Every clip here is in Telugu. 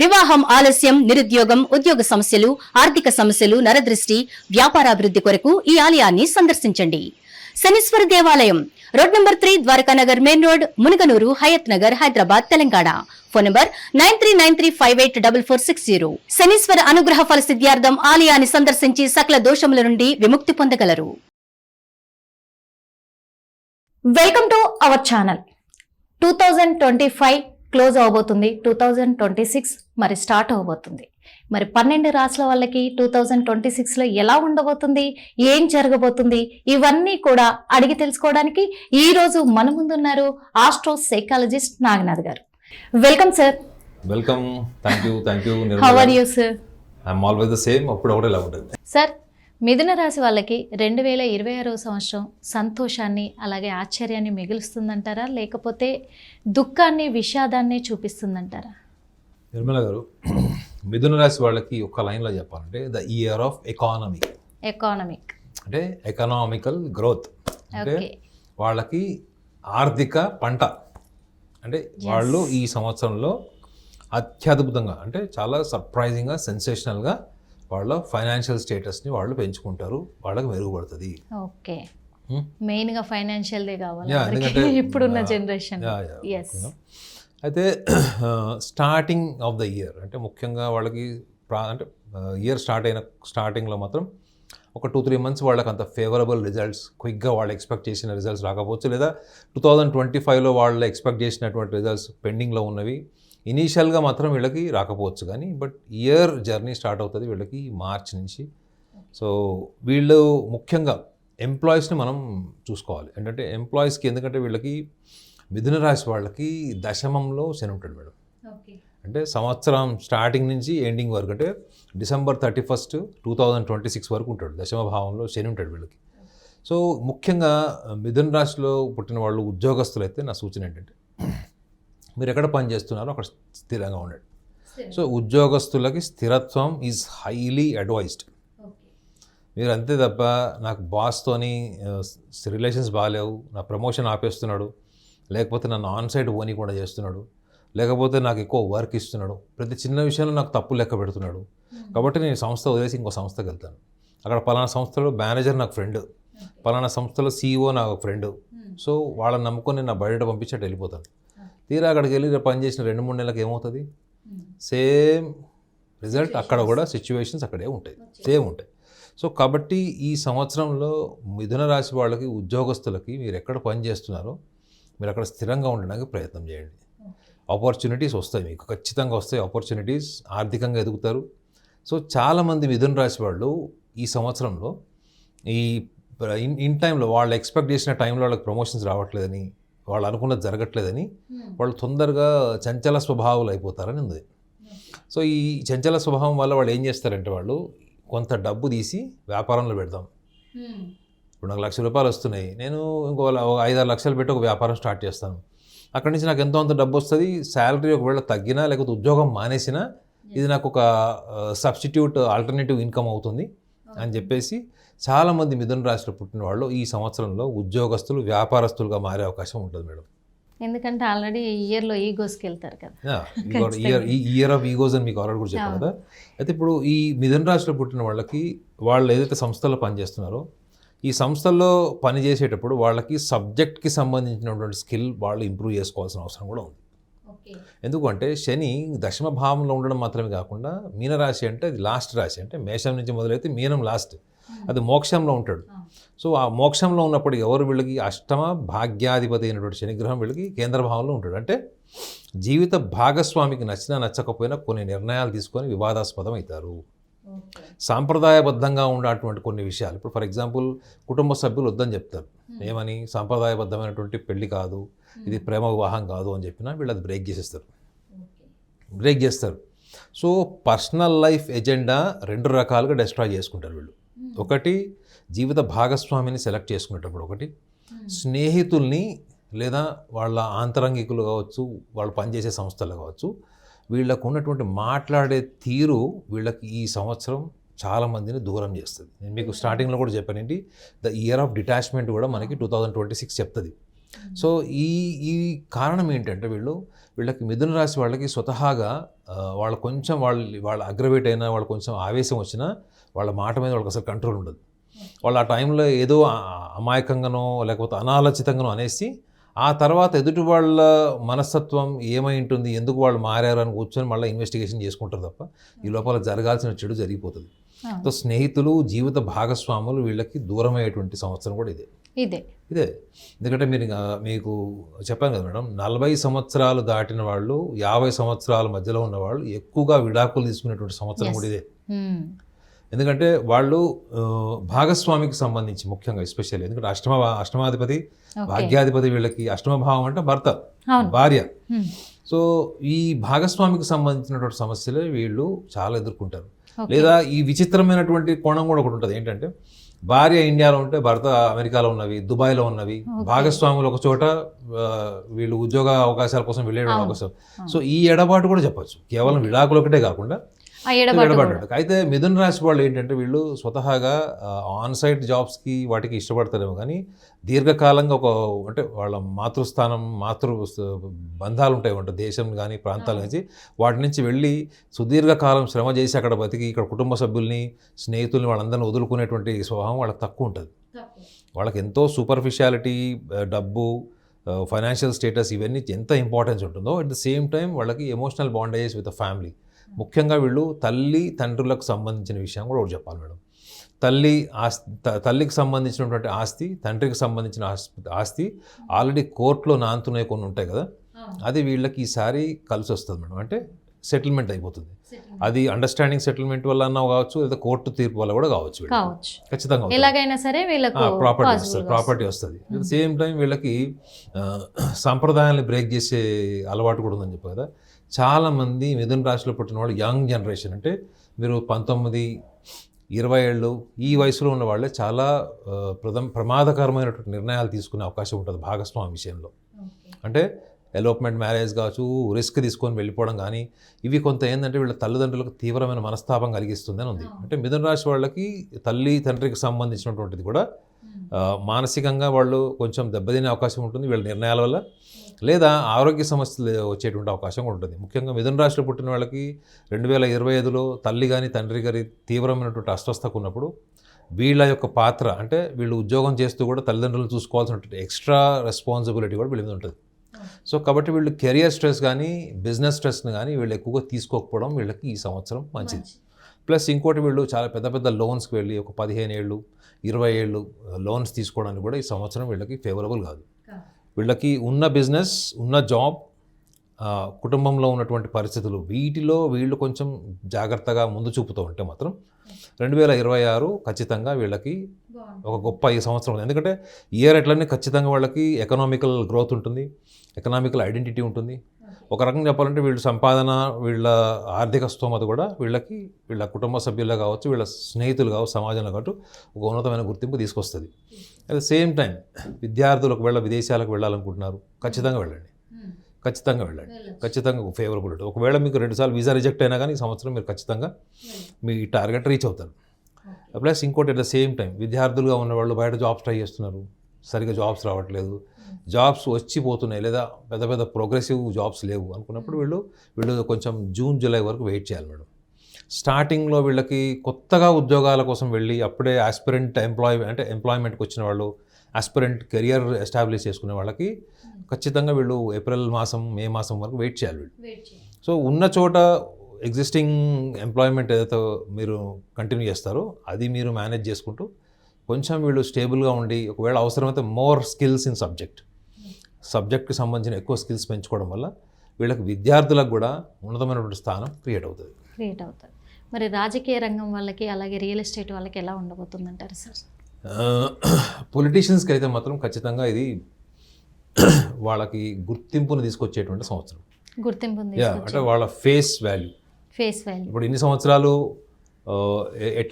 వివాహం ఆలస్యం, నిరుద్యోగం, ఉద్యోగ సమస్యలు, ఆర్థిక సమస్యలు, నరదృష్టి, వ్యాపారాభివృద్ధి కొరకు ఈ ఆలయాన్ని సందర్శించండి. శనీశ్వర దేవాలయం road number 3, Dwarakanagar main road, Munuganur, Hayath Nagar, Hyderabad, Telangana. Phone number 9393584460. Shaneeshwara అనుగ్రహ ఫల సిద్ధ్యార్థం ఆలయాన్ని సందర్శించి సకల దోషముల నుండి విముక్తి పొందగలరు. Welcome to our channel. 2025 close అవబోతుంది, 2026 మరి స్టార్ట్ అవబోతుంది. మరి 12 రాశుల వాళ్ళకి 2026లో ఎలా ఉండబోతుంది, ఏం జరగబోతుంది, ఇవన్నీ కూడా అడిగి తెలుసుకోవడానికి ఈ రోజు మన ముందున్నారు astro psychologist Naganath garu. Welcome sir. Welcome. Thank you. How are you sir? I'm always the same. అప్పుడు ఒకటే ఇలా ఉంటుంది సార్. మిథున రాశి వాళ్ళకి 2026వ సంవత్సరం సంతోషాన్ని అలాగే ఆశ్చర్యాన్ని మిగులుస్తుందంటారా, లేకపోతే దుఃఖాన్ని విషాదాన్ని చూపిస్తుందంటారా? నిర్మల గారు, మిథున రాశి వాళ్ళకి ఒక లైన్లో చెప్పాలంటే ద ఇయర్ ఆఫ్ ఎకానమిక్ అంటే ఎకనామికల్ గ్రోత్. అంటే వాళ్ళకి ఆర్థిక పంట. అంటే వాళ్ళు ఈ సంవత్సరంలో అత్యద్భుతంగా, అంటే చాలా సర్ప్రైజింగ్గా, సెన్సేషనల్గా వాళ్ళ ఫైనాన్షియల్ స్టేటస్ని వాళ్ళు పెంచుకుంటారు, వాళ్ళకి మెరుగుపడుతుంది. ఓకే, మెయిన్గా ఫైనాన్షియల్దే కావాలి ఇప్పుడున్న జనరేషన్. అయితే స్టార్టింగ్ ఆఫ్ ద ఇయర్ అంటే ముఖ్యంగా వాళ్ళకి అంటే ఇయర్ స్టార్టింగ్లో మాత్రం ఒక 2-3 మంత్స్ వాళ్ళకి అంత ఫేవరబుల్ రిజల్ట్స్, క్విక్గా వాళ్ళు ఎక్స్పెక్ట్ చేసిన రిజల్ట్స్ రాకపోవచ్చు, లేదా 2025లో వాళ్ళు ఎక్స్పెక్ట్ చేసినటువంటి రిజల్ట్స్ పెండింగ్లో ఉన్నవి ఇనీషియల్గా మాత్రం వీళ్ళకి రాకపోవచ్చు. కానీ బట్ ఇయర్ జర్నీ స్టార్ట్ అవుతుంది వీళ్ళకి మార్చ్ నుంచి. సో వీళ్ళు ముఖ్యంగా ఎంప్లాయీస్ని మనం చూసుకోవాలి. ఏంటంటే ఎంప్లాయీస్కి, ఎందుకంటే వీళ్ళకి మిథున రాశి వాళ్ళకి దశమంలో శని ఉంటాడు మేడం. అంటే సంవత్సరం స్టార్టింగ్ నుంచి ఎండింగ్ వరకు, అంటే డిసెంబర్ 31, 2026 వరకు ఉంటాడు. దశమ భావంలో శని ఉంటాడు వీళ్ళకి. సో ముఖ్యంగా మిథున రాశిలో పుట్టిన వాళ్ళు ఉద్యోగస్తులు అయితే నా సూచన ఏంటంటే మీరు ఎక్కడ పని చేస్తున్నారో అక్కడ స్థిరంగా ఉండండి. సో ఉద్యోగస్తులకి స్థిరత్వం ఈజ్ హైలీ అడ్వైజ్డ్. మీరు అంతే తప్ప నాకు బాస్తోని రిలేషన్స్ బాగాలేవు, నా ప్రమోషన్ ఆపేస్తున్నాడు, లేకపోతే నన్ను ఆన్ సైడ్ ఓనీ కూడా చేస్తున్నాడు, లేకపోతే నాకు ఎక్కువ వర్క్ ఇస్తున్నాడు, ప్రతి చిన్న విషయంలో నాకు తప్పు లెక్క పెడుతున్నాడు, కాబట్టి నేను సంస్థ వదిలేసి ఇంకో సంస్థకి వెళ్తాను. అక్కడ పలానా సంస్థలో మేనేజర్ నాకు ఫ్రెండ్, పలానా సంస్థలో CEO నాకు ఫ్రెండ్, సో వాళ్ళని నమ్ముకొని నా బయట పంపించి వెళ్ళిపోతాను. తీరా అక్కడికి వెళ్ళి పని చేసిన 2-3 నెలలకు ఏమవుతుంది? సేమ్ రిజల్ట్ అక్కడ కూడా సిచ్యువేషన్స్ అక్కడే ఉంటాయి, సేమ్ ఉంటాయి. సో కాబట్టి ఈ సంవత్సరంలో మిథున రాశి వాళ్ళకి, ఉద్యోగస్తులకి మీరు ఎక్కడ పని చేస్తున్నారో మీరు అక్కడ స్థిరంగా ఉండడానికి ప్రయత్నం చేయండి. ఆపర్చునిటీస్ వస్తాయి, మీకు ఖచ్చితంగా వస్తాయి ఆపర్చునిటీస్, ఆర్థికంగా ఎదుగుతారు. సో చాలామంది మిథున రాశి వాళ్ళు ఈ సంవత్సరంలో ఈ ఇన్ టైంలో వాళ్ళు ఎక్స్పెక్ట్ చేసిన టైంలో వాళ్ళకి ప్రమోషన్స్ రావట్లేదని, వాళ్ళు అనుకున్నది జరగట్లేదని వాళ్ళు తొందరగా చంచల స్వభావాలు అయిపోతారని ఉంది. సో ఈ చంచల స్వభావం వల్ల వాళ్ళు ఏం చేస్తారంటే వాళ్ళు కొంత డబ్బు తీసి వ్యాపారంలో పెడదాం. ఇప్పుడు నాకు ₹1,00,000 వస్తున్నాయి, నేను ఇంకో 5-6 లక్షలు పెట్టి ఒక వ్యాపారం స్టార్ట్ చేస్తాను. అక్కడి నుంచి నాకు ఎంతో అంత డబ్బు వస్తుంది, శాలరీ ఒకవేళ తగ్గినా లేకపోతే ఉద్యోగం మానేసినా ఇది నాకు ఒక సబ్స్టిట్యూట్ ఆల్టర్నేటివ్ ఇన్కమ్ అవుతుంది అని చెప్పేసి చాలామంది మిథున రాశిలో పుట్టిన వాళ్ళు ఈ సంవత్సరంలో ఉద్యోగస్తులు, వ్యాపారస్తులుగా మారే అవకాశం ఉంటుంది మేడం. ఎందుకంటే ఆల్రెడీ ఇయర్లో ఈగోస్కి వెళ్తారు కదా. ఇయర్ ఆఫ్ ఈగోస్ అని మీకు ఆల్రెడీ కూడా చెప్పాను కదా. అయితే ఇప్పుడు ఈ మిథున రాశిలో పుట్టిన వాళ్ళకి, వాళ్ళు ఏదైతే సంస్థల్లో పనిచేస్తున్నారో ఈ సంస్థల్లో పనిచేసేటప్పుడు వాళ్ళకి సబ్జెక్ట్కి సంబంధించినటువంటి స్కిల్ వాళ్ళు ఇంప్రూవ్ చేసుకోవాల్సిన అవసరం కూడా ఉంది. ఎందుకంటే శని దశమ భావంలో ఉండడం మాత్రమే కాకుండా, మీనరాశి అంటే అది లాస్ట్ రాశి, అంటే మేషం నుంచి మొదలైతే మీనం లాస్ట్, అది మోక్షంలో ఉంటాడు. సో ఆ మోక్షంలో ఉన్నప్పుడు ఎవరు వీళ్ళకి అష్టమ భాగ్యాధిపతి అయినటువంటి శనిగ్రహం వీళ్ళకి కేంద్ర భావంలో ఉంటాడు. అంటే జీవిత భాగస్వామికి నచ్చినా నచ్చకపోయినా కొన్ని నిర్ణయాలు తీసుకొని వివాదాస్పదం అవుతారు. సాంప్రదాయబద్ధంగా ఉన్నటువంటి కొన్ని విషయాలు, ఇప్పుడు ఫర్ ఎగ్జాంపుల్ కుటుంబ సభ్యులు వద్దని చెప్తారు, ఏమని, సాంప్రదాయబద్ధమైనటువంటి పెళ్లి కాదు, ఇది ప్రేమ వివాహం కాదు అని చెప్పినా వీళ్ళు అది బ్రేక్ చేస్తారు. సో పర్సనల్ లైఫ్ ఎజెండా 2 రకాలుగా డిస్ట్రాయ్ చేసుకుంటారు వీళ్ళు. ఒకటి జీవిత భాగస్వామిని సెలెక్ట్ చేసుకునేటప్పుడు, ఒకటి స్నేహితుల్ని లేదా వాళ్ళ ఆంతరంగికులు కావచ్చు, వాళ్ళు పనిచేసే సంస్థలు కావచ్చు, వీళ్ళకు ఉన్నటువంటి మాట్లాడే తీరు వీళ్ళకి ఈ సంవత్సరం చాలామందిని దూరం చేస్తుంది. నేను మీకు స్టార్టింగ్లో కూడా చెప్పానండి, ద ఇయర్ ఆఫ్ డిటాచ్మెంట్ కూడా మనకి 2026 చెప్తుంది. సో ఈ కారణం ఏంటంటే వీళ్ళకి మిథున రాశి వాళ్ళకి స్వతహాగా వాళ్ళు కొంచెం వాళ్ళ అగ్రవేట్ అయినా వాళ్ళు కొంచెం ఆవేశం వచ్చినా వాళ్ళ మాట మీద వాళ్ళకి అసలు కంట్రోల్ ఉండదు. వాళ్ళు ఆ టైంలో ఏదో అమాయకంగానో లేకపోతే అనాలోచితంగానో అనేసి ఆ తర్వాత ఎదుటి వాళ్ళ మనస్తత్వం ఏమై ఉంటుంది, ఎందుకు వాళ్ళు మారారు అని కూర్చొని మళ్ళీ ఇన్వెస్టిగేషన్ చేసుకుంటారు తప్ప ఈ లోపల జరగాల్సిన చెడు జరిగిపోతుంది. సో స్నేహితులు, జీవిత భాగస్వాములు వీళ్ళకి దూరమయ్యేటువంటి సంవత్సరం కూడా ఇదే. ఎందుకంటే మీకు చెప్పాను కదా మేడం, 40 సంవత్సరాలు దాటిన వాళ్ళు 50 సంవత్సరాల మధ్యలో ఉన్న వాళ్ళు ఎక్కువగా విడాకులు తీసుకునేటువంటి సంవత్సరం కూడా ఇదే. ఎందుకంటే వాళ్ళు భాగస్వామికి సంబంధించి ముఖ్యంగా ఎస్పెషల్లీ, ఎందుకంటే అష్టమాధిపతి భాగ్యాధిపతి, వీళ్ళకి అష్టమ భావం అంటే భర్త, భార్య. సో ఈ భాగస్వామికి సంబంధించినటువంటి సమస్యలే వీళ్ళు చాలా ఎదుర్కొంటారు. లేదా ఈ విచిత్రమైనటువంటి కోణం కూడా ఒకటి ఉంటుంది, ఏంటంటే భార్య ఇండియాలో ఉంటే భర్త అమెరికాలో ఉన్నవి, దుబాయ్లో ఉన్నవి, భాగస్వాములు ఒక చోట వీళ్ళు ఉద్యోగ అవకాశాల కోసం వెళ్ళే అవకాశం. సో ఈ ఎడబాటు కూడా చెప్పచ్చు, కేవలం విడాకులు ఒకటే కాకుండా ఎడబాటు. అయితే మిథున రాశి వాళ్ళు ఏంటంటే వీళ్ళు స్వతహాగా ఆన్ సైట్ జాబ్స్కి వాటికి ఇష్టపడతారేమో, కానీ దీర్ఘకాలంగా అంటే వాళ్ళ మాతృస్థానం, బంధాలు ఉంటాయి దేశం కానీ ప్రాంతాల నుంచి, వాటి నుంచి వెళ్ళి సుదీర్ఘకాలం శ్రమ చేసి అక్కడ బతికి ఇక్కడ కుటుంబ సభ్యుల్ని, స్నేహితుల్ని వాళ్ళందరినీ వదులుకునేటువంటి స్వభావం వాళ్ళకి తక్కువ ఉంటుంది. వాళ్ళకి ఎంతో సూపర్ఫిషియాలిటీ, డబ్బు, ఫైనాన్షియల్ స్టేటస్ ఇవన్నీ ఎంత ఇంపార్టెన్స్ ఉంటుందో, అట్ ద సేమ్ టైం వాళ్ళకి ఎమోషనల్ బాండేజెస్ విత్ ఫ్యామిలీ. ముఖ్యంగా వీళ్ళు తల్లి తండ్రులకు సంబంధించిన విషయం కూడా ఒకటి చెప్పాలి మేడం. తల్లికి సంబంధించినటువంటి ఆస్తి, తండ్రికి సంబంధించిన ఆస్తి ఆల్రెడీ కోర్టులో నాంతున్నాయి కొన్ని ఉంటాయి కదా, అది వీళ్ళకి ఈసారి కలిసి వస్తుంది మేడం. అంటే సెటిల్మెంట్ అయిపోతుంది. అది అండర్స్టాండింగ్ సెటిల్మెంట్ వల్ల అన్నా కావచ్చు, లేదా కోర్టు తీర్పు వల్ల కూడా కావచ్చు. ఖచ్చితంగా ఎలాగైనా సరే ప్రాపర్టీ వస్తుంది. అట్ ద సేమ్ టైం వీళ్ళకి సాంప్రదాయాన్ని బ్రేక్ చేసే అలవాటు కూడా ఉందని చెప్పారు కదా. చాలామంది మిథున రాశిలో పుట్టిన వాళ్ళు యంగ్ జనరేషన్, అంటే మీరు 19-20 ఏళ్ళు ఈ వయసులో ఉన్న వాళ్ళే చాలా ప్రమాదకరమైనటువంటి నిర్ణయాలు తీసుకునే అవకాశం ఉంటుంది భాగస్వామి విషయంలో. అంటే ఎలోప్మెంట్ మ్యారేజ్ కావచ్చు, రిస్క్ తీసుకొని వెళ్ళిపోవడం కానీ, ఇవి కొంత ఏంటంటే వీళ్ళ తల్లిదండ్రులకు తీవ్రమైన మనస్తాపం కలిగిస్తుందని ఉంది. అంటే మిథున రాశి వాళ్ళకి తల్లి తండ్రికి సంబంధించినటువంటిది కూడా మానసికంగా వాళ్ళు కొంచెం దెబ్బతినే అవకాశం ఉంటుంది వీళ్ళ నిర్ణయాల వల్ల, లేదా ఆరోగ్య సమస్యలు వచ్చేటువంటి అవకాశం కూడా ఉంటుంది. ముఖ్యంగా మిథున రాశిలో పుట్టిన వాళ్ళకి 2025లో తల్లి కానీ తండ్రి గారి తీవ్రమైనటువంటి అస్వస్థకు ఉన్నప్పుడు వీళ్ళ యొక్క పాత్ర, అంటే వీళ్ళు ఉద్యోగం చేస్తూ కూడా తల్లిదండ్రులు చూసుకోవాల్సినటువంటి ఎక్స్ట్రా రెస్పాన్సిబిలిటీ కూడా వీళ్ళ మీద ఉంటుంది. సో కాబట్టి వీళ్ళు కెరియర్ స్ట్రెస్ కానీ బిజినెస్ స్ట్రెస్ని కానీ వీళ్ళు ఎక్కువగా తీసుకోకపోవడం వీళ్ళకి ఈ సంవత్సరం మంచిది. ప్లస్ ఇంకోటి, వీళ్ళు చాలా పెద్ద పెద్ద లోన్స్కి వెళ్ళి ఒక 15 ఏళ్ళు 20 ఏళ్ళు లోన్స్ తీసుకోవడానికి కూడా ఈ సంవత్సరం వీళ్ళకి ఫేవరబుల్ కాదు. వీళ్ళకి ఉన్న బిజినెస్, ఉన్న జాబ్, కుటుంబంలో ఉన్నటువంటి పరిస్థితులు, వీటిలో వీళ్ళు కొంచెం జాగ్రత్తగా ముందు చూపుతూ ఉంటే మాత్రం 2026 ఖచ్చితంగా వీళ్ళకి ఒక గొప్ప ఈ సంవత్సరం. ఎందుకంటే ఇయర్ ఎట్లనే ఖచ్చితంగా వాళ్ళకి ఎకనామికల్ గ్రోత్ ఉంటుంది, ఎకనామికల్ ఐడెంటిటీ ఉంటుంది. ఒక రకంగా చెప్పాలంటే వీళ్ళ సంపాదన, వీళ్ళ ఆర్థిక స్తోమత కూడా వీళ్ళ కుటుంబ సభ్యుల్లో కావచ్చు, వీళ్ళ స్నేహితులు కావచ్చు, సమాజంలో కావచ్చు ఒక ఉన్నతమైన గుర్తింపు తీసుకొస్తుంది. అట్ ద సేమ్ టైం విద్యార్థులు ఒకవేళ విదేశాలకు వెళ్ళాలనుకుంటున్నారు, ఖచ్చితంగా వెళ్ళండి. ఖచ్చితంగా ఫేవరబుల్ ఉంటుంది. ఒకవేళ మీకు 2 సార్లు వీసా రిజెక్ట్ అయినా కానీ ఈ సంవత్సరం మీరు ఖచ్చితంగా మీ టార్గెట్ రీచ్ అవుతారు. ప్లస్ ఇంకోటి, అట్ ద సేమ్ టైం విద్యార్థులుగా ఉన్నవాళ్ళు బయట జాబ్స్ ట్రై చేస్తున్నారు, సరిగ్గా జాబ్స్ రావట్లేదు, జాబ్స్ వచ్చిపోతున్నాయి, లేదా పెద్ద పెద్ద ప్రోగ్రెసివ్ జాబ్స్ లేవు అనుకున్నప్పుడు వీళ్ళు కొంచెం జూన్ జూలై వరకు వెయిట్ చేయాలి మేడం. స్టార్టింగ్లో వీళ్ళకి కొత్తగా ఉద్యోగాల కోసం వెళ్ళి అప్పుడే ఆస్పిరెంట్ ఎంప్లాయ్మెంట్కి వచ్చిన వాళ్ళు, ఆస్పిరెంట్ కెరియర్ ఎస్టాబ్లిష్ చేసుకునే వాళ్ళకి ఖచ్చితంగా వీళ్ళు ఏప్రిల్ మాసం, మే మాసం వరకు వెయిట్ చేయాలి వీళ్ళు. సో ఉన్న చోట ఎగ్జిస్టింగ్ ఎంప్లాయ్మెంట్ ఏదైతే మీరు కంటిన్యూ చేస్తారో అది మీరు మేనేజ్ చేసుకుంటూ కొంచెం వీళ్ళు స్టేబుల్గా ఉండి, ఒకవేళ అవసరమైతే మోర్ స్కిల్స్ ఇన్ సబ్జెక్ట్కి సంబంధించిన ఎక్కువ స్కిల్స్ పెంచుకోవడం వల్ల వీళ్ళకి విద్యార్థులకు కూడా ఉన్నతమైనటువంటి స్థానం క్రియేట్ అవుతుంది. మరి రాజకీయ రంగం వాళ్ళకి, అలాగే రియల్ ఎస్టేట్ వాళ్ళకి ఎలా ఉండబోతుందంటారు సార్? పొలిటీషియన్స్కి అయితే మాత్రం ఖచ్చితంగా ఇది వాళ్ళకి గుర్తింపును తీసుకొచ్చేటువంటి సంవత్సరం. అంటే వాళ్ళ ఫేస్ వాల్యూ. ఇప్పుడు ఇన్ని సంవత్సరాలు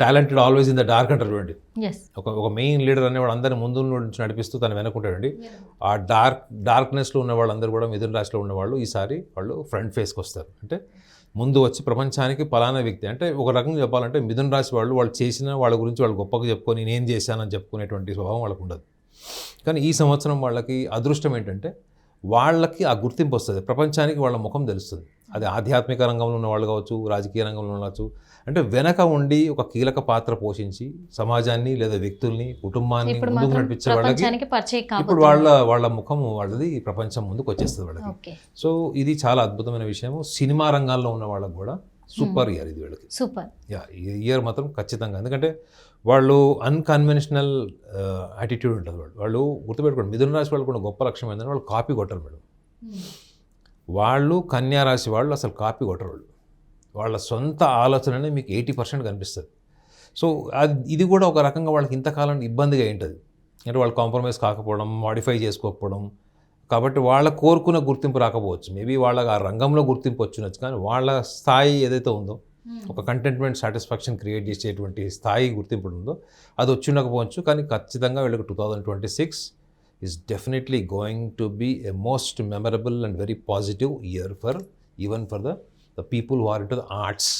talented always in the dark అంటారు చూడండి. ఒక మెయిన్ లీడర్ అనేవాడు అందరిని ముందు నుంచి నడిపిస్తూ తను వెనకుంటాడండి. ఆ డార్క్నెస్లో ఉన్న వాళ్ళందరూ కూడా మిథున రాశిలో ఉన్నవాళ్ళు ఈసారి వాళ్ళు ఫ్రంట్ ఫేస్కి వస్తారు. అంటే ముందు వచ్చి ప్రపంచానికి పలానా వ్యక్తి, అంటే ఒక రకంగా చెప్పాలంటే మిథున రాశి వాళ్ళు చేసిన వాళ్ళ గురించి వాళ్ళు గొప్పగా చెప్పుకొని నేను చేశానని చెప్పుకునేటువంటి స్వభావం వాళ్ళకు ఉండదు. కానీ ఈ సంవత్సరం వాళ్ళకి అదృష్టం ఏంటంటే వాళ్ళకి ఆ గుర్తింపు వస్తుంది, ప్రపంచానికి వాళ్ళ ముఖం తెలుస్తుంది. అది ఆధ్యాత్మిక రంగంలో ఉన్న వాళ్ళు కావచ్చు, రాజకీయ రంగంలో ఉండవచ్చు, అంటే వెనక ఉండి ఒక కీలక పాత్ర పోషించి సమాజాన్ని లేదా వ్యక్తుల్ని, కుటుంబాన్ని ఇప్పుడు ముందుకు మాత్రం నడిపించే వాళ్ళకి ప్రపంచానికి పరిచయం ఇప్పుడు కాబోతుంది. వాళ్ళ ముఖం వాళ్ళది ప్రపంచం ముందుకు వచ్చేస్తుంది వాళ్ళకి. ఓకే, సో ఇది చాలా అద్భుతమైన విషయము. సినిమా రంగాల్లో ఉన్న వాళ్ళకి కూడా సూపర్ ఇయర్ ఇది వీళ్ళకి. సూపర్. యా, ఈ ఇయర్ మాత్రం ఖచ్చితంగా, ఎందుకంటే వాళ్ళు అన్కన్వెన్షనల్ యాటిట్యూడ్ ఉంటుంది. వాళ్ళు గుర్తుపెట్టుకోండి, మిథున రాశి వాళ్ళు కూడా గొప్ప లక్ష్యం ఏంటంటే వాళ్ళు కాపీ కొట్టరు మేడం. వాళ్ళు కన్యా రాశి వాళ్ళు అసలు కాపీ కొట్టరు. వాళ్ళ సొంత ఆలోచననే మీకు 80% కనిపిస్తుంది. సో ఇది కూడా ఒక రకంగా వాళ్ళకి ఇంతకాలం ఇబ్బందిగా ఏంటది అంటే వాళ్ళు కాంప్రమైజ్ కాకపోవడం, మాడిఫై చేసుకోకపోవడం. కాబట్టి వాళ్ళ కోరుకున్న గుర్తింపు రాకపోవచ్చు, మేబీ వాళ్ళకి ఆ రంగంలో గుర్తింపు వచ్చినచ్చు, కానీ వాళ్ళ స్థాయి ఏదైతే ఉందో, ఒక కంటెంట్మెంట్ సాటిస్ఫాక్షన్ క్రియేట్ చేసేటువంటి స్థాయి గుర్తింపు ఉందో అది వచ్చి ఉండకపోవచ్చు. కానీ ఖచ్చితంగా వీళ్ళకి 2026 is definitely going to be a most memorable and very positive year for even for the people who are into the arts,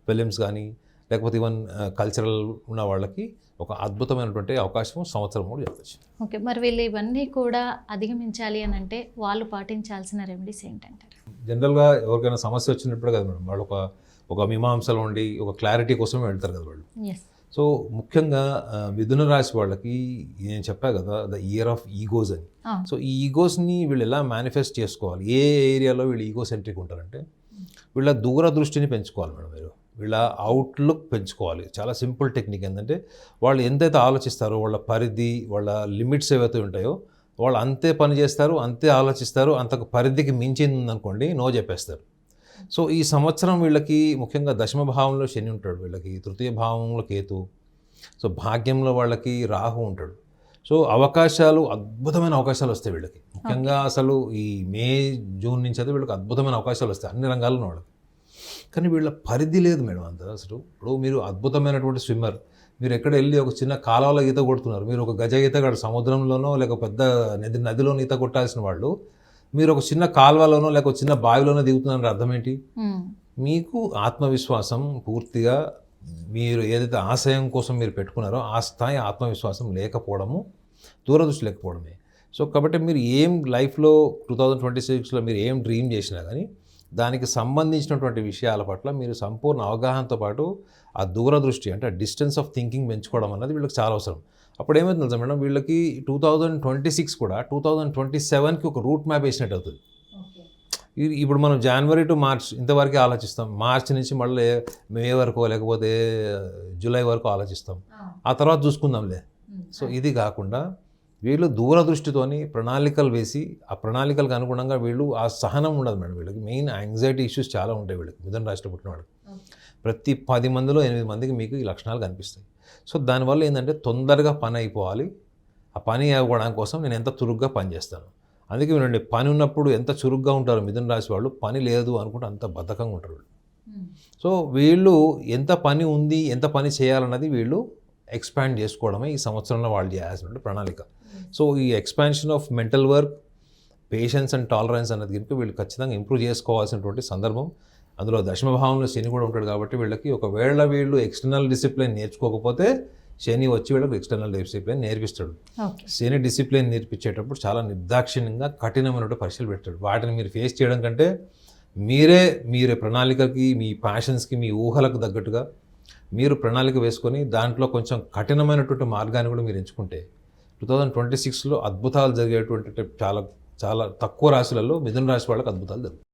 films కానీ లేకపోతే ఈవెన్ కల్చరల్ ఉన్న వాళ్ళకి ఒక అద్భుతమైనటువంటి అవకాశం సంవత్సరం కూడా చెప్పచ్చు. ఓకే, మరి వీళ్ళు ఇవన్నీ కూడా అధిగమించాలి అని అంటే వాళ్ళు పాటించాల్సిన రెమెడీస్ ఏంటంటారు? జనరల్గా ఎవరికైనా సమస్య వచ్చినప్పుడు కదా మేడం వాళ్ళు ఒక మీమాంసలో ఉండి ఒక క్లారిటీ కోసం వెళ్తారు కదా వాళ్ళు. ఎస్. సో ముఖ్యంగా మిథున రాశి వాళ్ళకి నేను చెప్పా కదా ద ఇయర్ ఆఫ్ ఈగోస్ అని. సో ఈ ఈగోస్ని వీళ్ళు ఎలా మేనిఫెస్ట్ చేసుకోవాలి, ఏ ఏరియాలో వీళ్ళు ఈగో సెంట్రిక్ ఉంటారంటే వీళ్ళ దూరదృష్టిని పెంచుకోవాలి మేడం. మీరు వీళ్ళ అవుట్లుక్ పెంచుకోవాలి. చాలా సింపుల్ టెక్నిక్ ఏంటంటే వాళ్ళు ఎంతైతే ఆలోచిస్తారో వాళ్ళ పరిధి, వాళ్ళ లిమిట్స్ ఏవైతే ఉంటాయో వాళ్ళు అంతే పని చేస్తారు, అంతే ఆలోచిస్తారు. అంతకు పరిధికి మించింది ఉందనుకోండి నో చెప్పేస్తారు. సో ఈ సంవత్సరం వీళ్ళకి ముఖ్యంగా దశమ భావంలో శని ఉంటాడు, వీళ్ళకి తృతీయ భావంలో కేతు, సో భాగ్యంలో వాళ్ళకి రాహు ఉంటాడు. సో అద్భుతమైన అవకాశాలు వస్తాయి వీళ్ళకి. ముఖ్యంగా అసలు ఈ మే జూన్ నుంచి అయితే వీళ్ళకి అద్భుతమైన అవకాశాలు వస్తాయి అన్ని రంగాల్లో వాళ్ళకి. కానీ వీళ్ళ పరిధి లేదు మేడం అంత. అసలు ఇప్పుడు మీరు అద్భుతమైనటువంటి స్విమ్మర్, మీరు ఎక్కడ వెళ్ళి ఒక చిన్న కాలువలో ఈత కొడుతున్నారు, మీరు ఒక గజ ఈతగాడు సముద్రంలోనో లేక పెద్ద నదిలోనో ఈత కొట్టాల్సిన వాళ్ళు మీరు ఒక చిన్న కాలువలోనో లేక చిన్న బావిలోనో దిగుతున్నారని అర్థం ఏంటి? మీకు ఆత్మవిశ్వాసం పూర్తిగా మీరు ఏదైతే ఆశయం కోసం మీరు పెట్టుకున్నారో ఆ స్థాయి ఆత్మవిశ్వాసం లేకపోవడము, దూరదృష్టి లేకపోవడమే. సో కాబట్టి మీరు ఏం లైఫ్లో 2026లో మీరు ఏం డ్రీమ్ చేసినా కానీ దానికి సంబంధించినటువంటి విషయాల పట్ల మీరు సంపూర్ణ అవగాహనతో పాటు ఆ దూరదృష్టి అంటే డిస్టెన్స్ ఆఫ్ థింకింగ్ పెంచుకోవడం అన్నది వీళ్ళకి చాలా అవసరం. అప్పుడు ఏమైంది తెలుసా మేడం, వీళ్ళకి 2026 కూడా 2027కి ఒక రూట్ మ్యాప్ వేసినట్టు అవుతుంది. ఇప్పుడు మనం జనవరి టు మార్చ్ ఇంతవరకు ఆలోచిస్తాం, మార్చి నుంచి మళ్ళీ మే వరకు లేకపోతే జూలై వరకు ఆలోచిస్తాం, ఆ తర్వాత చూసుకుందాంలే. సో ఇది కాకుండా వీళ్ళు దూరదృష్టితోని ప్రణాళికలు వేసి ఆ ప్రణాళికలకు అనుగుణంగా వీళ్ళు ఆ సహనం ఉండదు మేడం. వీళ్ళకి మెయిన్ యాంగ్జైటీ ఇష్యూస్ చాలా ఉంటాయి వీళ్ళకి. మిథున రాశిలో పుట్టిన వాళ్ళకి ప్రతి 10 మందిలో 8 మందికి మీకు ఈ లక్షణాలు కనిపిస్తాయి. సో దానివల్ల ఏంటంటే తొందరగా పని అయిపోవాలి, ఆ పని అవ్వడం కోసం నేను ఎంత చురుగ్గా పని చేస్తాను. అందుకే వీళ్ళండి పని ఉన్నప్పుడు ఎంత చురుగ్గా ఉంటారు మిథున రాశి వాళ్ళు, పని లేదు అనుకుంటే అంత బద్ధకంగా ఉంటారు వీళ్ళు. సో వీళ్ళు ఎంత పని ఉంది, ఎంత పని చేయాలన్నది వీళ్ళు ఎక్స్పాండ్ చేసుకోవడమే ఈ సంవత్సరంలో వాళ్ళు చేయాల్సిన ప్రణాళిక. సో ఈ expansion of mental work, patience and tolerance అన్నది కనుక వీళ్ళు ఖచ్చితంగా ఇంప్రూవ్ చేసుకోవాల్సినటువంటి సందర్భం. అందులో దశమభావంలో శని కూడా ఉంటాడు కాబట్టి వీళ్ళకి ఒకవేళ వీళ్ళు ఎక్స్టర్నల్ డిసిప్లిన్ నేర్చుకోకపోతే శని వచ్చి వీళ్ళకి ఎక్స్టర్నల్ డిసిప్లిన్ నేర్పిస్తాడు. శని డిసిప్లిన్ నేర్పించేటప్పుడు చాలా నిర్దాక్షిణ్యంగా కఠినమైనటువంటి పరీక్షలు పెడతాడు. వాటిని మీరు ఫేస్ చేయడం కంటే మీరే ప్రణాళికకి, మీ ప్యాషన్స్కి, మీ ఊహలకు తగ్గట్టుగా మీరు ప్రణాళిక వేసుకొని దాంట్లో కొంచెం కఠినమైనటువంటి మార్గాన్ని కూడా మీరు ఎంచుకుంటే 2026లో అద్భుతాలు జరిగేటువంటి చాలా చాలా తక్కువ రాశులలో మిథున రాశి వాళ్ళకి అద్భుతాలు జరుగుతాయి.